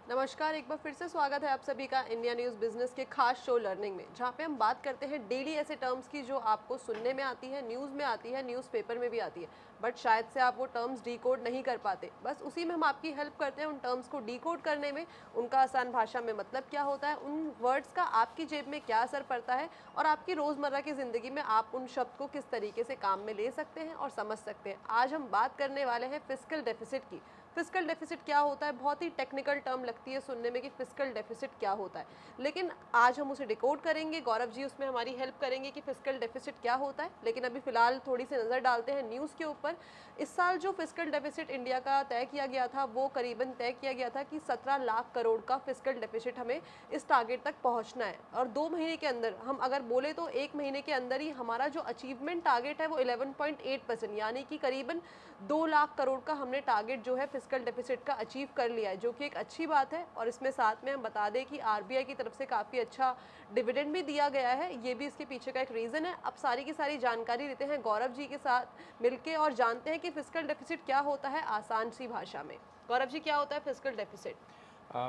नमस्कार, एक बार फिर से स्वागत है आप सभी का इंडिया न्यूज़ बिज़नेस के खास शो लर्निंग में, जहाँ पे हम बात करते हैं डेली ऐसे टर्म्स की जो आपको सुनने में आती है, न्यूज़ में आती है, न्यूज़पेपर में भी आती है, बट शायद से आप वो टर्म्स डिकोड नहीं कर पाते। बस उसी में हम आपकी हेल्प करते हैं उन टर्म्स को डिकोड करने में, उनका आसान भाषा में मतलब क्या होता है, उन वर्ड्स का आपकी जेब में क्या असर पड़ता है और आपकी रोज़मर्रा की ज़िंदगी में आप उन शब्द को किस तरीके से काम में ले सकते हैं और समझ सकते हैं। आज हम बात करने वाले हैं फिस्कल डेफिसिट की। फिस्कल डेफिसिट क्या होता है? बहुत ही टेक्निकल टर्म लगती है सुनने में कि फिस्कल डेफिसिट क्या होता है, लेकिन आज हम उसे डिकोड करेंगे। गौरव जी उसमें हमारी हेल्प करेंगे कि फिस्कल डेफिसिट क्या होता है। लेकिन अभी फिलहाल थोड़ी सी नज़र डालते हैं न्यूज़ के ऊपर। इस साल जो फिस्कल डेफिसिट इंडिया का तय किया गया था, वो करीबन तय किया गया था कि 17 लाख करोड़ का फिस्कल डेफिसिट हमें इस टारगेट तक पहुंचना है। और 2 महीने के अंदर, हम अगर बोले तो 1 महीने के अंदर ही हमारा जो अचीवमेंट टारगेट है वो 11.8%, यानी कि करीबन 2 लाख करोड़ का हमने टारगेट जो है फिस्कल डेफिसिट का अचीव कर लिया है, जो कि एक अच्छी बात है। और इसमें साथ में हम बता दें कि आरबीआई की तरफ से काफ़ी अच्छा डिविडेंड भी दिया गया है, ये भी इसके पीछे का एक रीज़न है। अब सारी की सारी जानकारी लेते हैं गौरव जी के साथ मिलके और जानते हैं कि फिस्कल डेफिसिट क्या होता है आसान सी भाषा में। गौरव जी, क्या होता है फिस्कल डेफिसिट?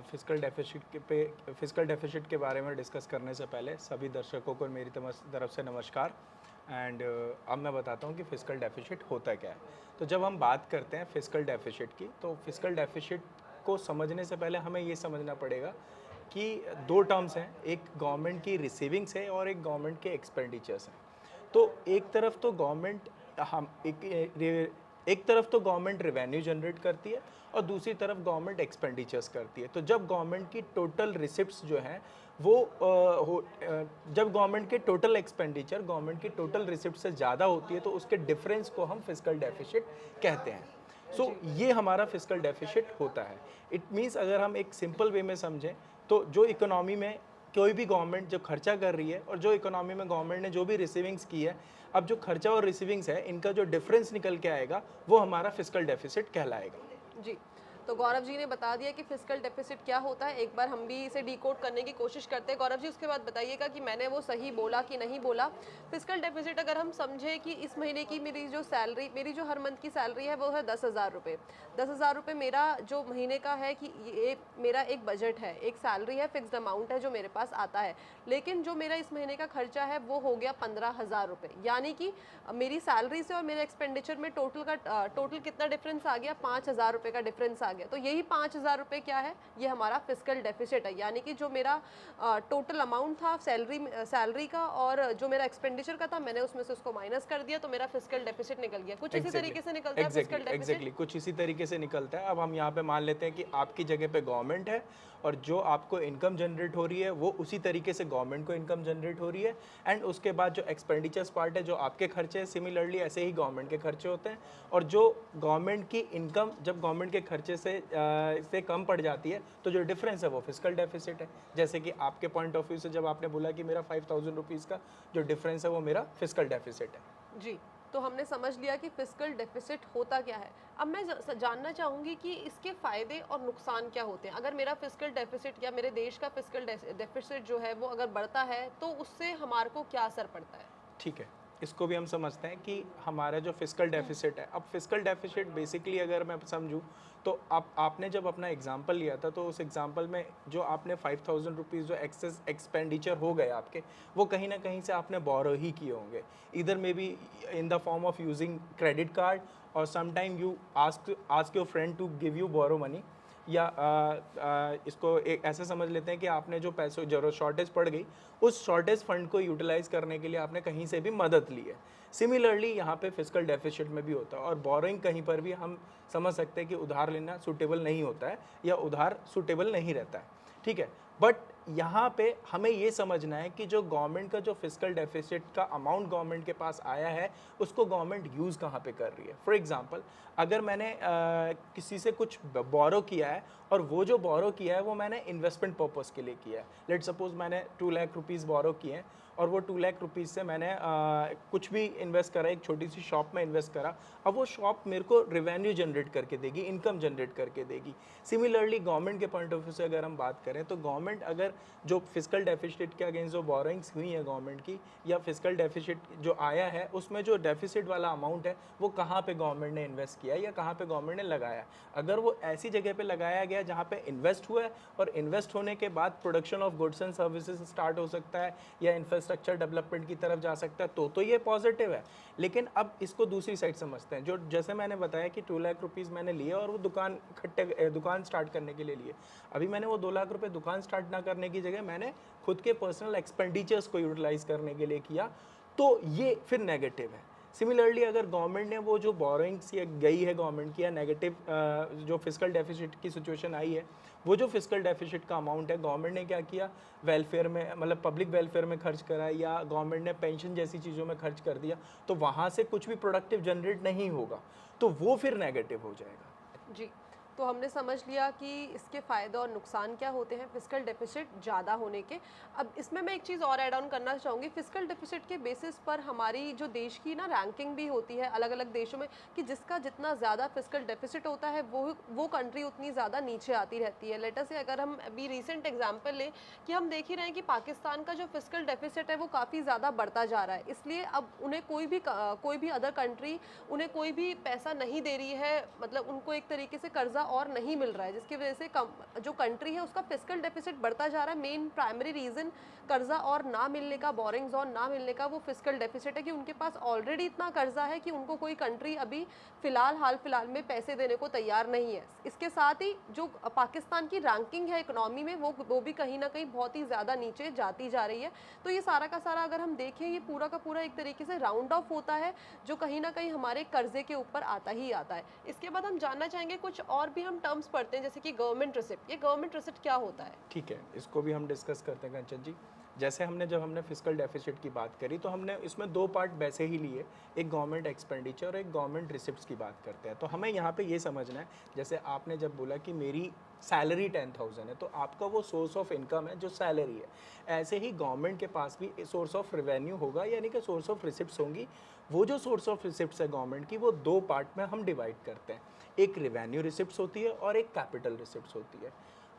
फिजिकल डेफिसिट के बारे में डिस्कस करने से पहले सभी दर्शकों को मेरी तरफ से नमस्कार। एंड अब मैं बताता हूँ कि फिजिकल डेफिसिट होता क्या है। तो जब हम बात करते हैं फिजिकल डेफिसिट की, तो फिजिकल डेफिसिट को समझने से पहले हमें ये समझना पड़ेगा कि दो टर्म्स हैं, एक गवर्नमेंट की रिसीविंग्स है और एक गवर्नमेंट के एक्सपेंडिचर्स हैं। तो एक तरफ तो गवर्नमेंट रेवेन्यू जनरेट करती है और दूसरी तरफ गवर्नमेंट एक्सपेंडिचर्स करती है। तो जब गवर्नमेंट की टोटल रिसिप्ट्स जो हैं वो जब गवर्नमेंट के टोटल एक्सपेंडिचर गवर्नमेंट की टोटल रिसिप्ट से ज़्यादा होती है, तो उसके डिफरेंस को हम फिजिकल डेफिसिट कहते हैं। जी। ये हमारा फिजिकल डेफिसिट होता है। इट मीन्स, अगर हम एक सिंपल वे में समझें, तो जो इकोनॉमी में कोई भी गवर्नमेंट जो खर्चा कर रही है और जो इकोनॉमी में गवर्नमेंट ने जो भी रिसीविंग्स की है, अब जो खर्चा और रिसीविंग्स है, इनका जो डिफरेंस निकल के आएगा वो हमारा फिजिकल डेफिसिट कहलाएगा। जी। तो गौरव जी ने बता दिया कि फिस्कल डेफिसिट क्या होता है। एक बार हम भी इसे डिकोड करने की कोशिश करते हैं। गौरव जी, उसके बाद बताइएगा कि मैंने वो सही बोला कि नहीं बोला। फिस्कल डेफिसिट अगर हम समझे कि इस महीने की मेरी जो हर मंथ की सैलरी है वो है 10,000 रुपये। 10,000 रुपये मेरा जो महीने का है, कि ये मेरा एक बजट है, एक सैलरी है, फिक्स्ड अमाउंट है जो मेरे पास आता है। लेकिन जो मेरा इस महीने का खर्चा है वो हो गया 15,000 रुपये, यानी कि मेरी सैलरी से और मेरे एक्सपेंडिचर में टोटल कितना डिफरेंस आ गया? 5,000 रुपये का डिफरेंस आ गया। तो यही 5,000 रुपये क्या है? ये हमारा फिस्कल डेफिसिट है, यानी कि जो मेरा टोटल अमाउंट था सैलरी का और जो मेरा एक्सपेंडिचर का था, मैंने उसमें से उसको माइनस कर दिया, तो मेरा फिस्कल डेफिसिट निकल गया। कुछ इसी एग्जैक्टली तरीके से निकलता है एग्जैक्टली फिस्कल डेफिसिट। एग्जैक्टली कुछ इसी तरीके से निकलता है। अब हम यहाँ पे मान लेते हैं कि आपकी जगह पे गवर्नमेंट है और जो आपको इनकम जनरेट हो रही है वो उसी तरीके से गवर्नमेंट को इनकम जनरेट हो रही है। एंड उसके बाद जो एक्सपेंडिचर्स पार्ट है, जो आपके खर्चे हैं, सिमिलरली ऐसे ही गवर्नमेंट के खर्चे होते हैं। और जो गवर्नमेंट की इनकम जब गवर्नमेंट के खर्चे से कम पड़ जाती है, तो जो डिफरेंस है वो फिजिकल डेफिसिट है। जैसे कि आपके पॉइंट ऑफ व्यू से जब आपने बोला कि मेरा 5,000 रुपीज़ का जो डिफरेंस है वो मेरा फिजिकल डेफिसिट है। जी। तो हमने समझ लिया कि फिस्कल डेफिसिट होता क्या है। अब मैं जानना चाहूँगी कि इसके फ़ायदे और नुकसान क्या होते हैं? अगर मेरा फिस्कल डेफिसिट या मेरे देश का फिस्कल डेफिसिट जो है वो अगर बढ़ता है, तो उससे हमारे को क्या असर पड़ता है? ठीक है, इसको भी हम समझते हैं कि हमारा जो फिजिकल डेफिसिट है, अब फिजिकल डेफिसिट बेसिकली अगर मैं समझूँ, तो आपने जब अपना एग्जांपल लिया था, तो उस एग्जांपल में जो आपने 5,000 रुपीज़ जो एक्सेस एक्सपेंडिचर हो गए आपके, वो कहीं ना कहीं से आपने बोरो ही किए होंगे। इधर maybe in the form of using credit card, और sometime you ask your friend to give you borrow money. या इसको एक ऐसे समझ लेते हैं कि आपने जो पैसों जरूरत शॉर्टेज पड़ गई, उस शॉर्टेज फंड को यूटिलाइज करने के लिए आपने कहीं से भी मदद ली है। सिमिलरली यहाँ पे फिजिकल डेफिसिट में भी होता है। और बोरोइंग कहीं पर भी हम समझ सकते हैं कि उधार लेना सूटेबल नहीं होता है या उधार सूटेबल नहीं रहता है। ठीक है, बट यहाँ पे हमें ये समझना है कि जो गवर्नमेंट का जो फिजिकल डेफिसिट का अमाउंट गवर्नमेंट के पास आया है, उसको गवर्नमेंट यूज़ कहाँ पे कर रही है। फॉर एग्जांपल, अगर मैंने किसी से कुछ बोरो किया है और वो जो बोरो किया है वो मैंने इन्वेस्टमेंट पर्पस के लिए किया है। लेट सपोज मैंने 2 लाख रुपीज़ बोरो किए हैं और वो 2 लाख रुपीज़ से मैंने कुछ भी इन्वेस्ट करा, एक छोटी सी शॉप में इन्वेस्ट करा, अब वो शॉप मेरे को रेवेन्यू जनरेट करके देगी, इनकम जनरेट करके देगी। सिमिलरली गवर्नमेंट के पॉइंट ऑफ व्यू से अगर हम बात करें तो गवर्नमेंट अगर जो फिजिकल डेफिसिट के अगेंस्ट जो बोरोइंग्स हुई है गवर्नमेंट की, या फिजिकल डेफिसिट जो आया है उसमें जो डेफिसिट वाला अमाउंट है वो कहाँ पे गवर्नमेंट ने इन्वेस्ट किया या कहाँ पे गवर्नमेंट ने लगाया। अगर वो ऐसी जगह पे लगाया गया जहाँ पे इन्वेस्ट हुआ है और इन्वेस्ट होने के बाद production of goods and services start हो सकता है या इंफ्रास्ट्रक्चर डेवलपमेंट की तरफ जा सकता है, तो ये पॉजिटिव है। लेकिन अब इसको दूसरी साइड समझते हैं, जो जैसे मैंने बताया कि 2 लाख रुपीज़ मैंने लिए और वो दुकान स्टार्ट करने के लिए लिए। अभी मैंने वो 2 लाख रुपए दुकान स्टार्ट ना करने की जगह मैंने खुद के पर्सनल एक्सपेंडिचर्स को यूटिलाइज करने के लिए किया, तो ये फिर नेगेटिव है। सिमिलरली अगर गवर्नमेंट ने वो जो बोरोइंग्स या गई है गवर्नमेंट की, या नेगेटिव जो फिजिकल डेफिसिट की सिचुएशन आई है, वो जो फिजिकल डेफिसिट का अमाउंट है गवर्नमेंट ने क्या किया, वेलफेयर में, मतलब पब्लिक वेलफेयर में खर्च करा, या गवर्नमेंट ने पेंशन जैसी चीज़ों में खर्च कर दिया, तो वहाँ से कुछ भी प्रोडक्टिव जनरेट नहीं होगा, तो वो फिर नेगेटिव हो जाएगा। जी, तो हमने समझ लिया कि इसके फ़ायदे और नुकसान क्या होते हैं फिजिकल डेफिसिट ज़्यादा होने के। अब इसमें मैं एक चीज़ और ऐड ऑन करना चाहूँगी, फिजिकल डेफिसिट के बेसिस पर हमारी जो देश की ना रैंकिंग भी होती है अलग अलग देशों में, कि जिसका जितना ज़्यादा फिजिकल डेफिसिट होता है वो कंट्री उतनी ज़्यादा नीचे आती रहती है। लेट अस से अगर हम अभी रिसेंट एग्जाम्पल लें कि हम देख ही रहे हैं कि पाकिस्तान का जो फिजिकल डेफिसिट है वो काफ़ी ज़्यादा बढ़ता जा रहा है, इसलिए अब उन्हें कोई भी अदर कंट्री उन्हें कोई भी पैसा नहीं दे रही है, मतलब उनको एक तरीके से कर्जा और नहीं मिल रहा है, जिसकी वजह से जो कंट्री है उसका फिजिकल डेफिसिट बढ़ता जा रहा है। मेन प्राइमरी रीज़न कर्जा और ना मिलने का, बोरिंग्स और ना मिलने का वो फिजिकल डेफिसिट है, कि उनके पास ऑलरेडी इतना कर्जा है कि उनको कोई कंट्री अभी हाल फिलहाल में पैसे देने को तैयार नहीं है। इसके साथ ही जो पाकिस्तान की रैंकिंग है इकोनॉमी में वो भी कहीं ना कहीं बहुत ही ज़्यादा नीचे जाती जा रही है। तो ये सारा का सारा अगर हम देखें, ये पूरा का पूरा एक तरीके से राउंड ऑफ होता है जो कहीं ना कहीं हमारे कर्जे के ऊपर आता ही आता है। इसके बाद हम जानना चाहेंगे कुछ और भी हम टर्म्स पढ़ते हैं, जैसे कि गवर्नमेंट रिसिप्ट। ये गवर्नमेंट रिसिप्ट क्या होता है? ठीक है, इसको भी हम डिस्कस करते हैं कंचन जी। जैसे जब हमने फिजिकल डेफिसिट की बात करी तो हमने इसमें 2 पार्ट वैसे ही लिए, एक गवर्नमेंट एक्सपेंडिचर और एक गवर्नमेंट रिसिप्ट्स की बात करते हैं। तो हमें यहाँ पे ये समझना है, जैसे आपने जब बोला कि मेरी सैलरी 10,000 है, तो आपका वो सोर्स ऑफ इनकम है जो सैलरी है, ऐसे ही गवर्नमेंट के पास भी सोर्स ऑफ रेवेन्यू होगा, यानी कि सोर्स ऑफ रिसिप्ट्स होंगी। वो जो सोर्स ऑफ रिसिप्ट्स है गवर्नमेंट की, वो 2 पार्ट में हम डिवाइड करते हैं, एक रेवेन्यू रिसिप्ट्स होती है और एक कैपिटल रिसिप्ट्स होती है।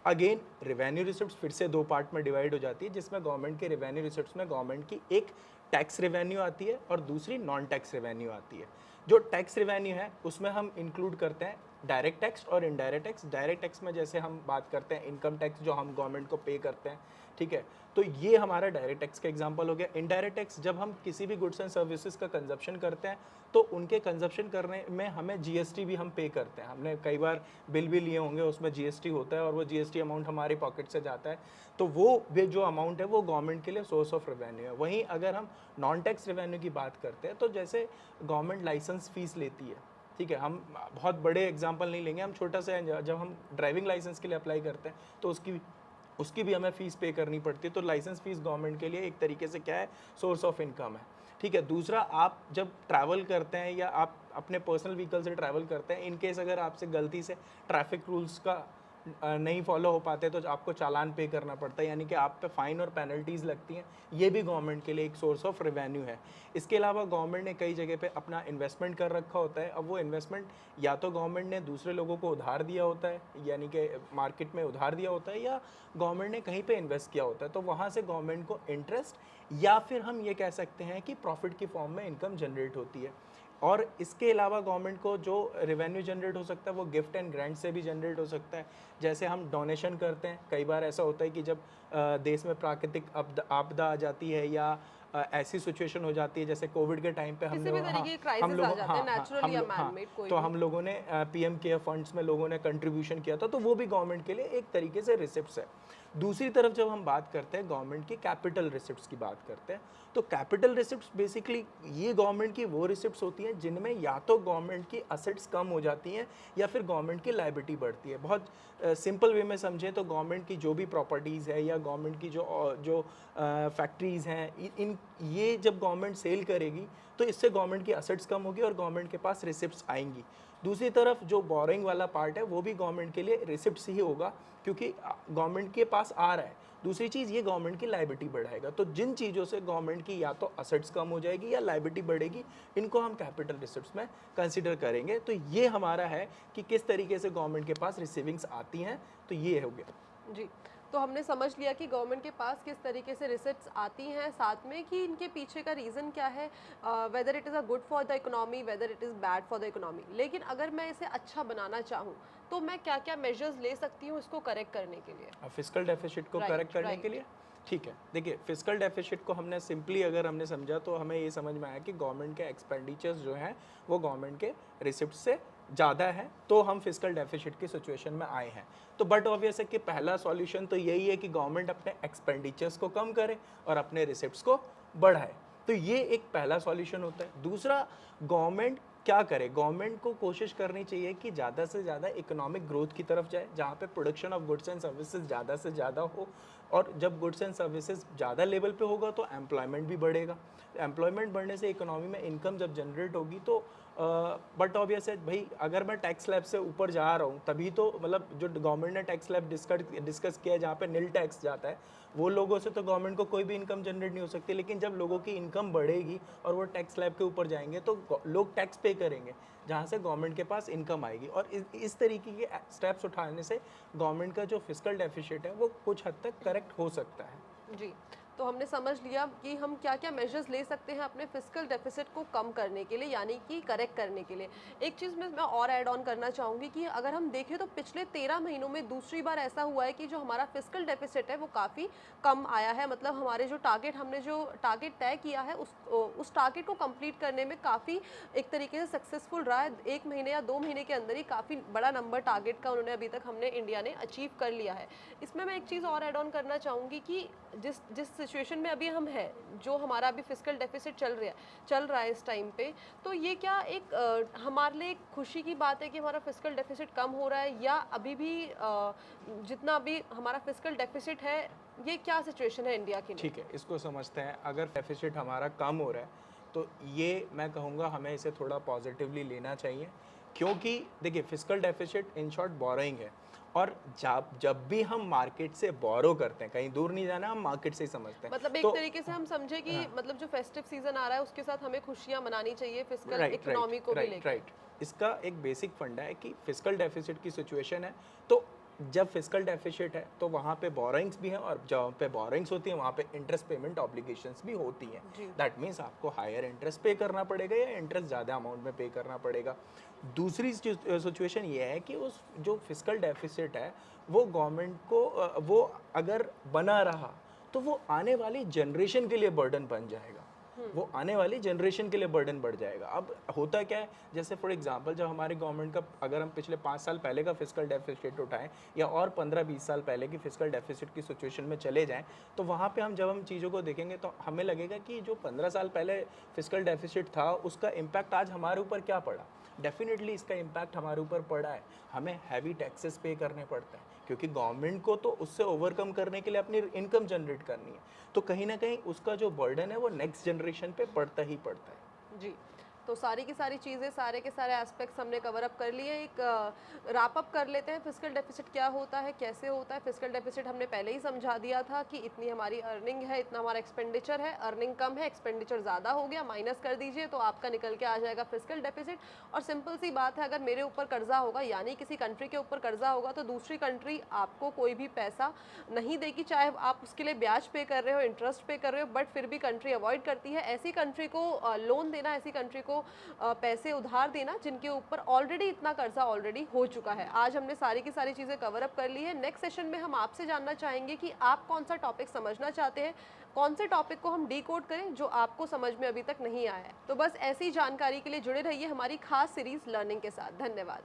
अगेन रेवेन्यू रिसिप्ट्स फिर से 2 पार्ट में डिवाइड हो जाती है, जिसमें गवर्नमेंट के रेवेन्यू रिसिप्ट्स में गवर्नमेंट की एक टैक्स रेवेन्यू आती है और दूसरी नॉन टैक्स रेवेन्यू आती है। जो टैक्स रेवेन्यू है उसमें हम इंक्लूड करते हैं डायरेक्ट टैक्स और इनडायरेक्ट टैक्स। डायरेक्ट टैक्स में जैसे हम बात करते हैं इनकम टैक्स जो हम गवर्नमेंट को पे करते हैं, ठीक है, तो ये हमारा डायरेक्ट टैक्स का एग्जांपल हो गया। इनडायरेक्ट टैक्स जब हम किसी भी गुड्स एंड सर्विसेज का कंजप्शन करते हैं तो उनके कंजप्शन करने में हमें जीएसटी भी हम पे करते हैं। हमने कई बार बिल भी लिए होंगे, उसमें जीएसटी होता है और वो जीएसटी अमाउंट हमारी पॉकेट से जाता है, तो वो भी जो अमाउंट है वो गवर्नमेंट के लिए सोर्स ऑफ रेवेन्यू है। वहीं अगर हम नॉन टैक्स रेवेन्यू की बात करते हैं तो जैसे गवर्नमेंट लाइसेंस फीस लेती है, ठीक है, हम बहुत बड़े एग्जांपल नहीं लेंगे, हम छोटा सा, जब हम ड्राइविंग लाइसेंस के लिए अप्लाई करते हैं तो उसकी भी हमें फ़ीस पे करनी पड़ती है। तो लाइसेंस फ़ीस गवर्नमेंट के लिए एक तरीके से क्या है, सोर्स ऑफ इनकम है, ठीक है। दूसरा, आप जब ट्रैवल करते हैं या आप अपने पर्सनल व्हीकल से ट्रैवल करते हैं, इन केस अगर आपसे गलती से ट्रैफिक रूल्स का नहीं फॉलो हो पाते तो आपको चालान पे करना पड़ता है, यानी कि आप पे फाइन और पेनल्टीज़ लगती हैं, ये भी गवर्नमेंट के लिए एक सोर्स ऑफ रेवेन्यू है। इसके अलावा गवर्नमेंट ने कई जगह पे अपना इन्वेस्टमेंट कर रखा होता है। अब वो इन्वेस्टमेंट या तो गवर्नमेंट ने दूसरे लोगों को उधार दिया होता है, यानी कि मार्केट में उधार दिया होता है, या गवर्नमेंट ने कहीं पे इन्वेस्ट किया होता है, तो वहाँ से गवर्नमेंट को इंटरेस्ट या फिर हम ये कह सकते हैं कि प्रॉफिट की फॉर्म में इनकम जनरेट होती है। और इसके अलावा गवर्नमेंट को जो रेवेन्यू जनरेट हो सकता है वो गिफ्ट एंड ग्रांट से भी जनरेट हो सकता है। जैसे हम डोनेशन करते हैं, कई बार ऐसा होता है कि जब देश में प्राकृतिक आपदा आ जाती है या ऐसी सिचुएशन हो जाती है, जैसे कोविड के टाइम पे हम लोगों ने पीएम केयर फंड्स में लोगों ने कंट्रीब्यूशन किया था, तो वो भी गवर्नमेंट के लिए एक तरीके से रिसिप्ट्स है। दूसरी तरफ जब हम बात करते हैं गवर्नमेंट की कैपिटल रिसिप्ट्स की बात करते हैं, तो कैपिटल रिसिप्ट्स बेसिकली ये गवर्नमेंट की वो रिसिप्ट्स होती हैं जिनमें या तो गवर्नमेंट की असेट्स कम हो जाती हैं या फिर गवर्नमेंट की लायबिलिटी बढ़ती है। बहुत सिंपल वे में समझें तो गवर्नमेंट की जो भी प्रॉपर्टीज़ है या गवर्नमेंट की जो फैक्ट्रीज़ हैं, ये जब गवर्नमेंट सेल करेगी तो इससे गवर्नमेंट की असेट्स कम होगी और गवर्नमेंट के पास रिसिप्ट्स आएंगी। दूसरी तरफ जो बोरिंग वाला पार्ट है वो भी गवर्नमेंट के लिए रिसिप्ट्स ही होगा, क्योंकि गवर्नमेंट के पास आ रहा है। दूसरी चीज़, ये गवर्नमेंट की लायबिलिटी बढ़ाएगा। तो जिन चीज़ों से गवर्नमेंट की या तो असेट्स कम हो जाएगी या लायबिलिटी बढ़ेगी, इनको हम कैपिटल रिसिप्ट्स में कंसिडर करेंगे। तो ये हमारा है कि किस तरीके से गवर्नमेंट के पास रिसीविंग्स आती हैं। तो ये हो गया जी। तो हमने समझ लिया कि गवर्नमेंट के पास किस तरीके से रिसिप्ट्स आती हैं, साथ में कि इनके पीछे का रीज़न क्या है, whether it is a good for the economy, whether it is bad for the economy. लेकिन अगर मैं इसे अच्छा बनाना चाहूँ तो मैं क्या क्या मेजर्स ले सकती हूँ इसको करेक्ट करने के लिए? फिस्कल डेफिसिट को करेक्ट करने के लिए। ठीक है, देखिए फिस्कल डेफिसिट को हमने सिंपली अगर हमने समझा तो हमें ये समझ में आया कि गवर्नमेंट के एक्सपेंडिचर्स जो हैं वो गवर्नमेंट के रिसिप्ट से ज़्यादा है, तो हम फिस्कल डेफिसिट की सिचुएशन में आए हैं। तो बट ऑब्वियस है कि पहला सॉल्यूशन तो यही है कि गवर्नमेंट अपने एक्सपेंडिचर्स को कम करे और अपने रिसिप्ट्स को बढ़ाए। तो ये एक पहला सॉल्यूशन होता है। दूसरा, गवर्नमेंट क्या करे, गवर्नमेंट को कोशिश करनी चाहिए कि ज़्यादा से ज़्यादा इकोनॉमिक ग्रोथ की तरफ जाए, जहाँ पे production of goods and services ज़्यादा से ज़्यादा हो। और जब गुड्स एंड सर्विसेज ज़्यादा लेवल पे होगा तो एम्प्लॉयमेंट भी बढ़ेगा। एम्प्लॉयमेंट बढ़ने से इकोनॉमी में इनकम जब जनरेट होगी तो बट ऑब्वियस है भाई, अगर मैं टैक्स स्लैब से ऊपर जा रहा हूँ तभी तो, मतलब जो गवर्नमेंट ने टैक्स स्लैब डिस्कस किया है जहाँ पे नील टैक्स जाता है, वो लोगों से तो गवर्नमेंट को कोई भी इनकम जनरेट नहीं हो सकती। लेकिन जब लोगों की इनकम बढ़ेगी और वो टैक्स स्लैब के ऊपर जाएंगे तो लोग टैक्स पे करेंगे, जहाँ से गवर्नमेंट के पास इनकम आएगी। और इस तरीके के स्टेप्स उठाने से गवर्नमेंट का जो फिस्कल डेफिसिट है वो कुछ हद तक करेक्ट हो सकता है। जी। तो हमने समझ लिया कि हम क्या क्या मेजर्स ले सकते हैं अपने फिस्कल डेफिसिट को कम करने के लिए, यानी कि करेक्ट करने के लिए। एक चीज़ मैं और ऐड ऑन करना चाहूँगी कि अगर हम देखें तो पिछले 13 महीनों में दूसरी बार ऐसा हुआ है कि जो हमारा फिस्कल डेफिसिट है वो काफ़ी कम आया है। मतलब हमारे जो टारगेट, हमने जो टारगेट तय किया है उस टारगेट को कंप्लीट करने में काफ़ी एक तरीके से सक्सेसफुल रहा है। 1 महीने या 2 महीने के अंदर ही काफ़ी बड़ा नंबर टारगेट का उन्होंने अभी तक हमने इंडिया ने अचीव कर लिया है। इसमें मैं एक चीज़ और ऐड ऑन करना चाहूँगी कि जिस सिचुएशन में अभी हम हैं, जो हमारा अभी फिस्कल डेफिसिट चल रहा है इस टाइम पे, तो ये क्या एक हमारे लिए एक खुशी की बात है कि हमारा फिस्कल डेफिसिट कम हो रहा है, या अभी भी जितना अभी हमारा फिस्कल डेफिसिट है, ये क्या सिचुएशन है इंडिया के लिए? ठीक है, इसको समझते हैं। अगर डेफिसिट हमारा कम हो रहा है तो ये मैं कहूँगा हमें इसे थोड़ा पॉजिटिवली लेना चाहिए, क्योंकि देखिए fiscal deficit in short borrowing है। और जब भी हम मार्केट से बोरो करते हैं, कहीं दूर नहीं जाना, हम मार्केट से ही समझते हैं। मतलब एक तो तरीके से हम समझे कि हाँ, मतलब जो फेस्टिव सीजन आ रहा है उसके साथ हमें खुशियां मनानी चाहिए फिस्कल राइट इकोनॉमी राइट को भी राइट लेकर। राइट। इसका एक बेसिक फंडा है कि फिस्कल डेफिसिट की सिचुएशन है, तो जब फिस्कल डेफिसिट है तो वहाँ पे बोरोइंग्स भी हैं, और जहाँ पे बोरोइंग्स होती हैं वहाँ पे इंटरेस्ट पेमेंट ऑब्लिगेशंस भी होती हैं। जी। दैट मीन्स आपको हायर इंटरेस्ट पे करना पड़ेगा या इंटरेस्ट ज़्यादा अमाउंट में पे करना पड़ेगा। दूसरी सिचुएशन ये है कि उस जो फिस्कल डेफिसिट है वो गवर्नमेंट को वो अगर बना रहा तो वो आने वाली जनरेशन के लिए बर्डन बन जाएगा, वो आने वाली जनरेशन के लिए बर्डन बढ़ जाएगा। अब होता क्या है, जैसे फॉर एग्जांपल जब हमारी गवर्नमेंट का, अगर हम पिछले 5 साल पहले का फिस्कल डेफिसिट उठाएं या और 15-20 साल पहले की फिस्कल डेफिसिट की सिचुएशन में चले जाएं, तो वहाँ पे जब हम चीज़ों को देखेंगे तो हमें लगेगा कि जो 15 साल पहले फिस्कल डेफिसिट था उसका इम्पैक्ट आज हमारे ऊपर क्या पड़ा। डेफिनेटली इसका इम्पैक्ट हमारे ऊपर पड़ा है। हमें हैवी टैक्सेस पे करने पड़ता है, क्योंकि गवर्नमेंट को तो उससे ओवरकम करने के लिए अपनी इनकम जनरेट करनी है। तो कहीं ना कहीं उसका जो बर्डन है वो नेक्स्ट जनरेशन पे पड़ता ही पड़ता है। जी। तो सारी की सारी चीज़ें, सारे के सारे एस्पेक्ट्स हमने कवर अप कर लिए। एक रैप अप कर लेते हैं, फिस्कल डेफिसिट क्या होता है, कैसे होता है। फिस्कल डेफिसिट हमने पहले ही समझा दिया था कि इतनी हमारी अर्निंग है, इतना हमारा एक्सपेंडिचर है। अर्निंग कम है, एक्सपेंडिचर ज़्यादा हो गया, माइनस कर दीजिए तो आपका निकल के आ जाएगा फिस्कल डेफिसिट। और सिंपल सी बात है, अगर मेरे ऊपर कर्जा होगा, यानी किसी कंट्री के ऊपर कर्जा होगा, तो दूसरी कंट्री आपको कोई भी पैसा नहीं देगी, चाहे आप उसके लिए ब्याज पे कर रहे हो, इंटरेस्ट पे कर रहे हो, बट फिर भी कंट्री अवॉइड करती है ऐसी कंट्री को लोन देना, ऐसी कंट्री को पैसे उधार देना जिनके ऊपर ऑलरेडी इतना कर्जा ऑलरेडी हो चुका है। आज हमने सारी की सारी चीज़ें कवर अप कर ली है। नेक्स्ट सेशन में हम आपसे जानना चाहेंगे कि आप कौन सा टॉपिक समझना चाहते हैं, कौन से टॉपिक को हम डीकोड करें जो आपको समझ में अभी तक नहीं आया है। तो बस ऐसी जानकारी के लिए जुड़े रहिए हमारी खास सीरीज लर्निंग के साथ। धन्यवाद।